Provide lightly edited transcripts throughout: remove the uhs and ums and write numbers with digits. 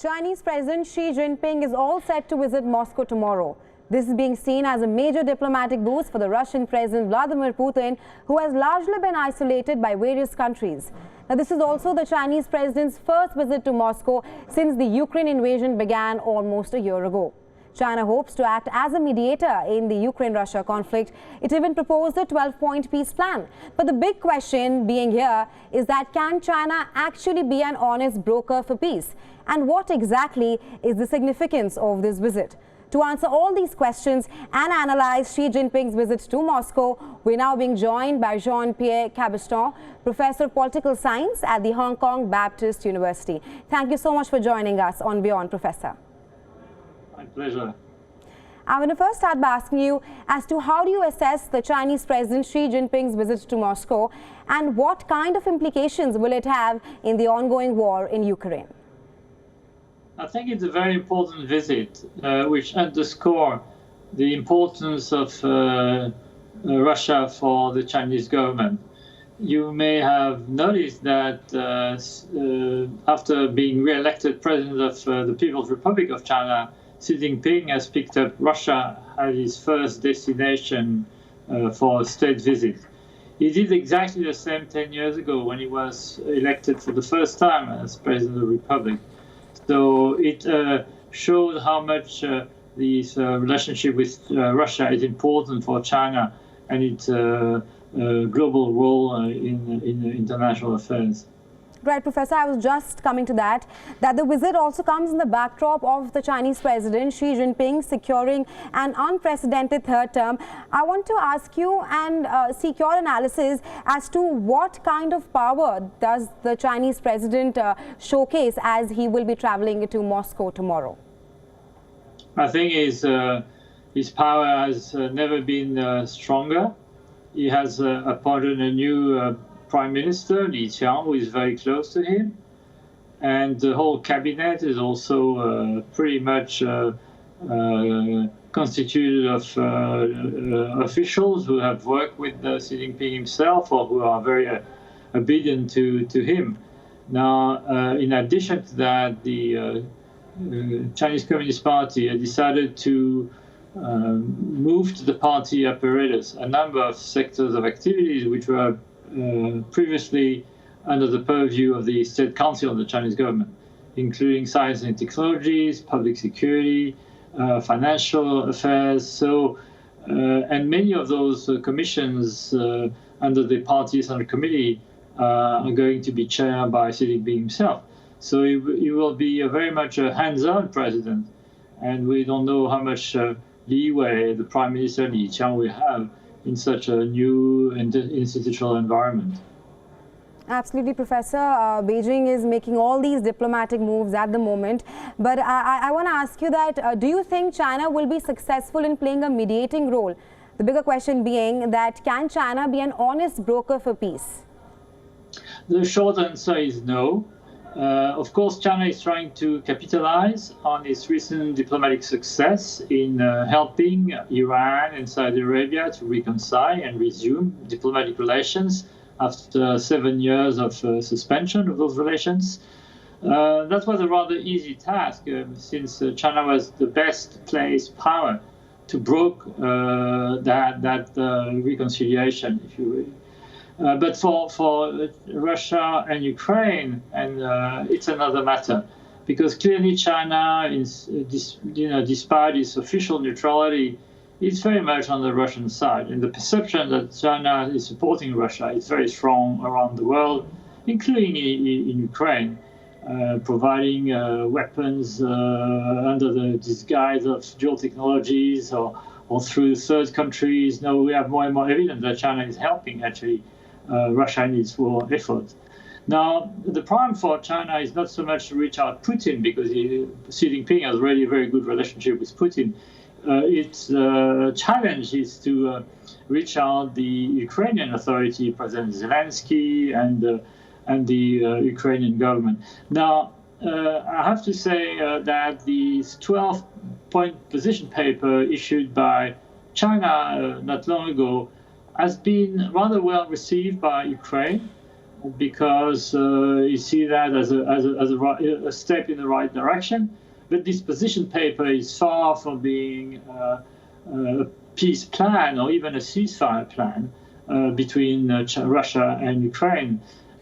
Chinese President Xi Jinping is all set to visit Moscow tomorrow. This is being seen as a major diplomatic boost for the Russian President Vladimir Putin, who has largely been isolated by various countries. Now, this is also the Chinese president's first visit to Moscow since the Ukraine invasion began almost a year ago. China hopes to act as a mediator in the Ukraine-Russia conflict. It even proposed a 12-point peace plan. But the big question being here is that can China actually be an honest broker for peace? And what exactly is the significance of this visit? To answer all these questions and analyze Xi Jinping's visit to Moscow, we're now being joined by Jean-Pierre Cabestan, Professor of Political Science at the Hong Kong Baptist University. Thank you so much for joining us on Beyond, Professor. My pleasure. I'm going to first start by asking you as to how do you assess the Chinese President Xi Jinping's visit to Moscow and what kind of implications will it have in the ongoing war in Ukraine? I think it's a very important visit, which underscores the importance of Russia for the Chinese government. You may have noticed that after being re-elected president of the People's Republic of China, Xi Jinping has picked up Russia as his first destination for a state visit. He did exactly the same 10 years ago when he was elected for the first time as president of the Republic. So it showed how much this relationship with Russia is important for China and its global role in international affairs. Right, Professor, I was just coming to that the visit also comes in the backdrop of the Chinese President Xi Jinping securing an unprecedented third term. I want to ask you and seek your analysis as to what kind of power does the Chinese President showcase as he will be traveling to Moscow tomorrow? I think his power has never been stronger. He has appointed a new Prime Minister, Li Qiang, who is very close to him. And the whole cabinet is also pretty much constituted of officials who have worked with Xi Jinping himself or who are very obedient to him. Now, in addition to that, the Chinese Communist Party decided to move to the party apparatus a number of sectors of activities which were previously under the purview of the State Council of the Chinese government, including science and technologies, public security, financial affairs. So, and many of those commissions under the Party Central Committee are going to be chaired by Xi Jinping himself. So he will be very much a hands-on president, and we don't know how much leeway the Prime Minister Li Qiang will have in such a new institutional environment. Absolutely, Professor. Beijing is making all these diplomatic moves at the moment. But I want to ask you that, do you think China will be successful in playing a mediating role? The bigger question being that, can China be an honest broker for peace? The short answer is no. Of course, China is trying to capitalize on its recent diplomatic success in helping Iran and Saudi Arabia to reconcile and resume diplomatic relations after 7 years of suspension of those relations. That was a rather easy task since China was the best placed power to broker that reconciliation, if you will. But for Russia and Ukraine, and it's another matter, because clearly China, despite its official neutrality, is very much on the Russian side, and the perception that China is supporting Russia is very strong around the world, including in Ukraine, providing weapons under the disguise of dual technologies or through third countries. Now we have more and more evidence that China is helping actually Russia in its war effort. Now, the problem for China is not so much to reach out Putin, because Xi Jinping has already a very good relationship with Putin. Its challenge is to reach out the Ukrainian authority, President Zelensky, and the Ukrainian government. Now, I have to say that the 12-point position paper issued by China not long ago has been rather well received by Ukraine. because you see that as a step in the right direction. But this position paper is far from being a peace plan or even a ceasefire plan between Russia and Ukraine.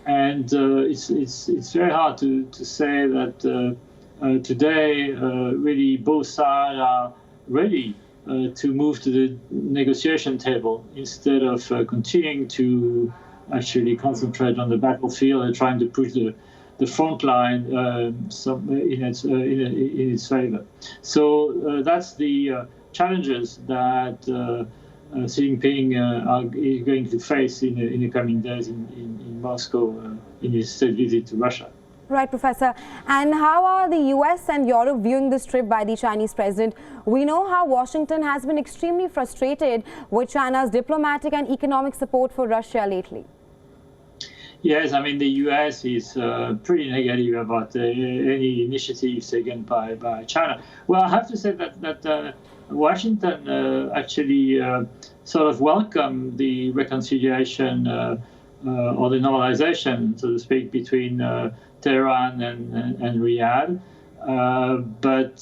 And it's very hard to say that today really both sides are ready to move to the negotiation table instead of continuing to actually concentrate on the battlefield and trying to push the front line in its favor. So that's the challenges that Xi Jinping is going to face in the coming days in Moscow in his state visit to Russia. Right, Professor. And how are the US and Europe viewing this trip by the Chinese president? We know how Washington has been extremely frustrated with China's diplomatic and economic support for Russia lately. Yes, I mean, the US is pretty negative about any initiatives taken by China. Well, I have to say that Washington actually sort of welcomed the reconciliation or the normalization, so to speak, between Tehran and Riyadh. But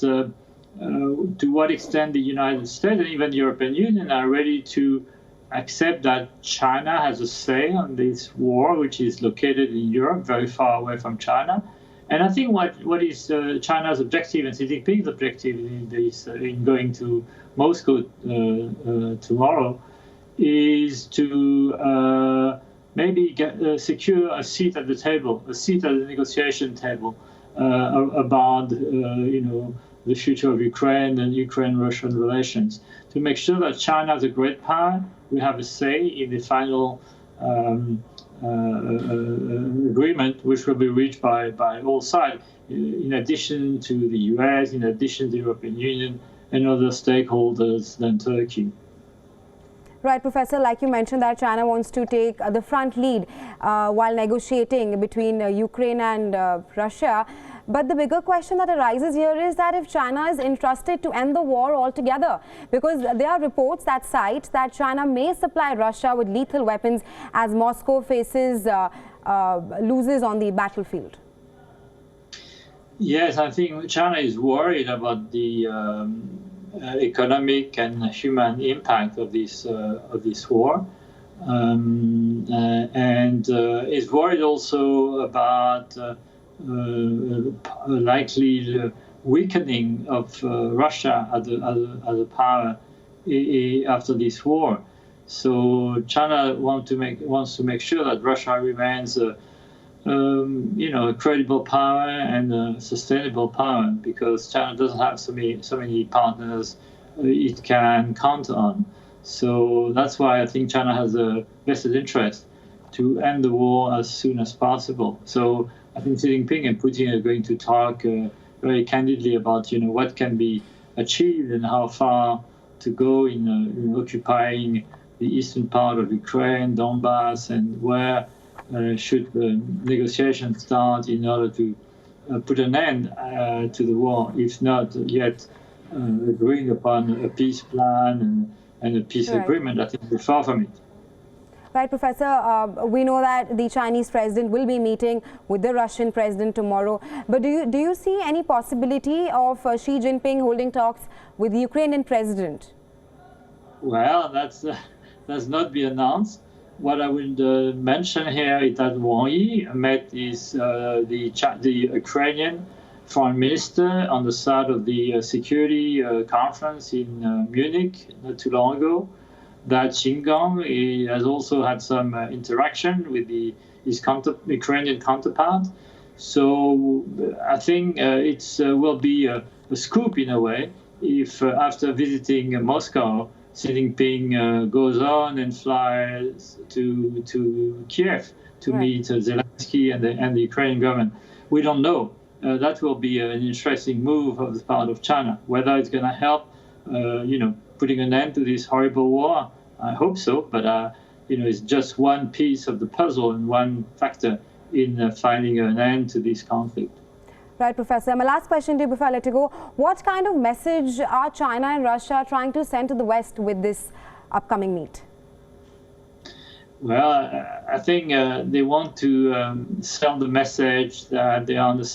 to what extent the United States and even the European Union are ready to accept that China has a say on this war, which is located in Europe, very far away from China. And I think what is China's objective and Xi Jinping's objective in going to Moscow tomorrow is to maybe secure a seat at the table, a seat at the negotiation table about the future of Ukraine and Ukraine-Russian relations, to make sure that China, as a great power, will have a say in the final agreement, which will be reached by all sides, in addition to the US, in addition to the European Union and other stakeholders than Turkey. Right, Professor, like you mentioned that China wants to take the front lead while negotiating between Ukraine and Russia. But the bigger question that arises here is that if China is interested to end the war altogether, because there are reports that cite that China may supply Russia with lethal weapons as Moscow faces loses on the battlefield. Yes, I think China is worried about the economic and human impact of this war, and is worried also about likely weakening of Russia as a power after this war. So China wants to make sure that Russia remains a credible power and a sustainable power, because China doesn't have so many partners it can count on. So that's why I think China has a vested interest to end the war as soon as possible. So I think Xi Jinping and Putin are going to talk very candidly about what can be achieved and how far to go in occupying the eastern part of Ukraine, Donbass, and where should the negotiations start in order to put an end to the war, if not yet agreeing upon a peace plan and a peace agreement. I think we're far from it. Right, Professor, we know that the Chinese president will be meeting with the Russian president tomorrow. But do you see any possibility of Xi Jinping holding talks with the Ukrainian president? Well, that's not been announced. What I would mention here is that Wang Yi met the Ukrainian foreign minister on the side of the security conference in Munich not too long ago. That Qin Gang has also had some interaction with his Ukrainian counterpart. So I think it will be a scoop in a way if after visiting Moscow, Xi Jinping goes on and flies to Kiev to meet Zelensky and the Ukrainian government. We don't know. That will be an interesting move on the part of China. Whether it's going to help, putting an end to this horrible war, I hope so. But it's just one piece of the puzzle and one factor in finding an end to this conflict. Right, Professor. My last question to you before I let you go. What kind of message are China and Russia trying to send to the West with this upcoming meet? Well, I think they want to send the message that they are on the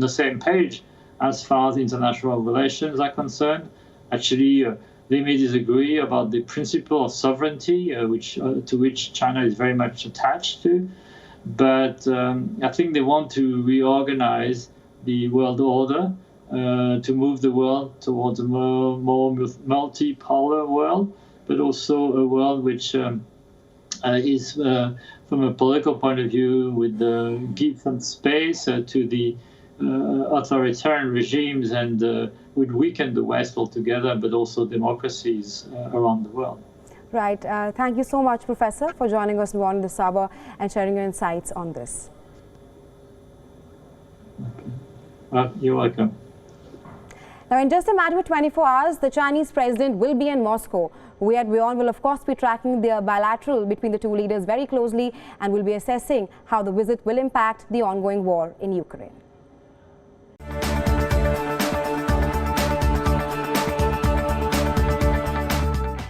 same page as far as international relations are concerned. Actually, they may disagree about the principle of sovereignty, to which China is very much attached to. But I think they want to reorganize the world order to move the world towards a more multipolar world, but also a world which is, from a political point of view, would give some space to the authoritarian regimes and would weaken the West altogether, but also democracies around the world. Right. Thank you so much, Professor, for joining us on this hour and sharing your insights on this. Okay. You're welcome. Now, in just a matter of 24 hours, the Chinese president will be in Moscow. We at WION will, of course, be tracking the bilateral between the two leaders very closely and will be assessing how the visit will impact the ongoing war in Ukraine.